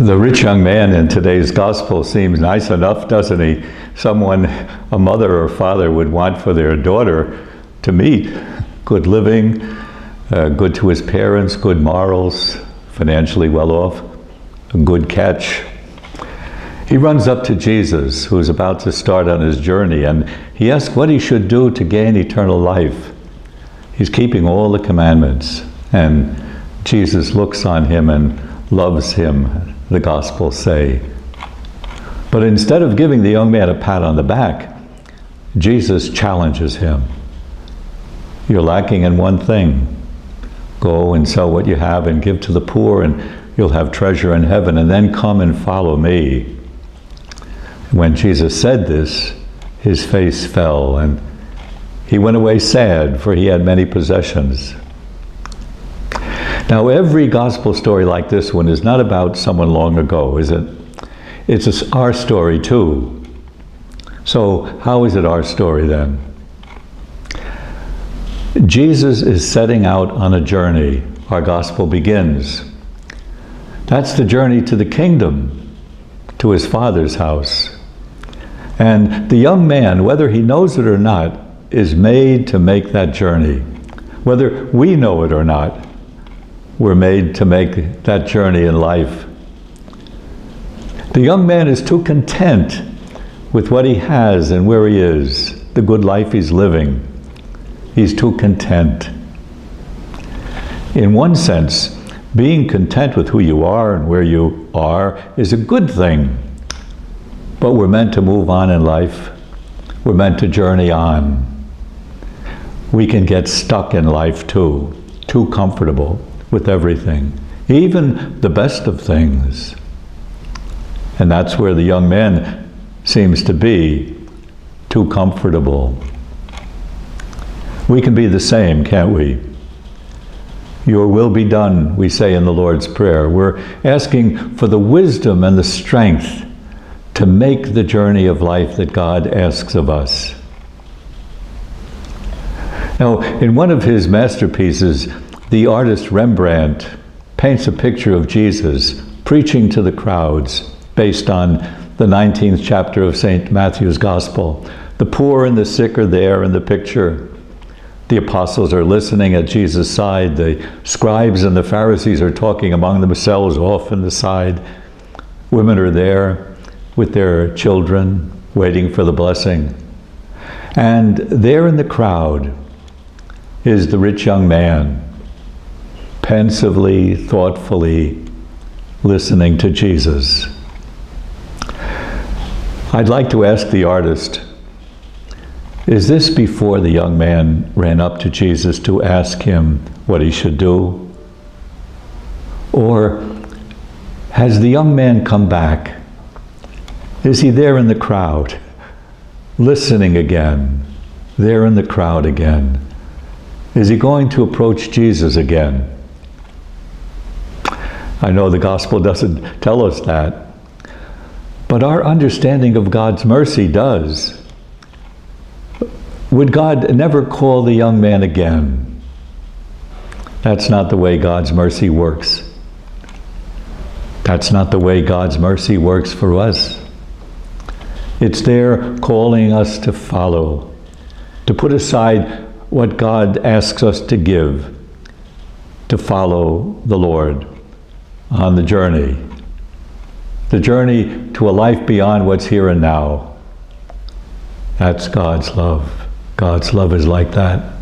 The rich young man in today's gospel seems nice enough, doesn't he? Someone a mother or father would want for their daughter to meet. Good living, good to his parents, good morals, financially well off, a good catch. He runs up to Jesus, who's about to start on his journey, and he asks what he should do to gain eternal life. He's keeping all the commandments, and Jesus looks on him and loves him, the Gospels say. But instead of giving the young man a pat on the back, Jesus challenges him. You're lacking in one thing. Go and sell what you have and give to the poor, and you'll have treasure in heaven, and then come and follow me. When Jesus said this, his face fell, and he went away sad, for he had many possessions. Now, every gospel story like this one is not about someone long ago, is it? It's our story too. So, how is it our story then? Jesus is setting out on a journey. Our gospel begins. That's the journey to the kingdom, to his Father's house. And the young man, whether he knows it or not, is made to make that journey. Whether we know it or not, we're made to make that journey in life. The young man is too content with what he has and where he is, the good life he's living. He's too content. In one sense, being content with who you are and where you are is a good thing. But we're meant to move on in life. We're meant to journey on. We can get stuck in life too comfortable with everything, even the best of things. And that's where the young man seems to be, too comfortable. We can be the same, can't we? Your will be done, we say in the Lord's Prayer. We're asking for the wisdom and the strength to make the journey of life that God asks of us. Now, in one of his masterpieces, the artist Rembrandt paints a picture of Jesus preaching to the crowds based on the 19th chapter of St. Matthew's Gospel. The poor and the sick are there in the picture. The apostles are listening at Jesus' side. The scribes and the Pharisees are talking among themselves off in the side. Women are there with their children, waiting for the blessing. And there in the crowd is the rich young man, pensively, thoughtfully listening to Jesus. I'd like to ask the artist, is this before the young man ran up to Jesus to ask him what he should do? Or has the young man come back? Is he there in the crowd, listening again, there in the crowd again? Is he going to approach Jesus again? I know the gospel doesn't tell us that, but our understanding of God's mercy does. Would God never call the young man again? That's not the way God's mercy works. That's not the way God's mercy works for us. It's there calling us to follow, to put aside what God asks us to give, to follow the Lord on the journey to a life beyond what's here and now. That's God's love. God's love is like that.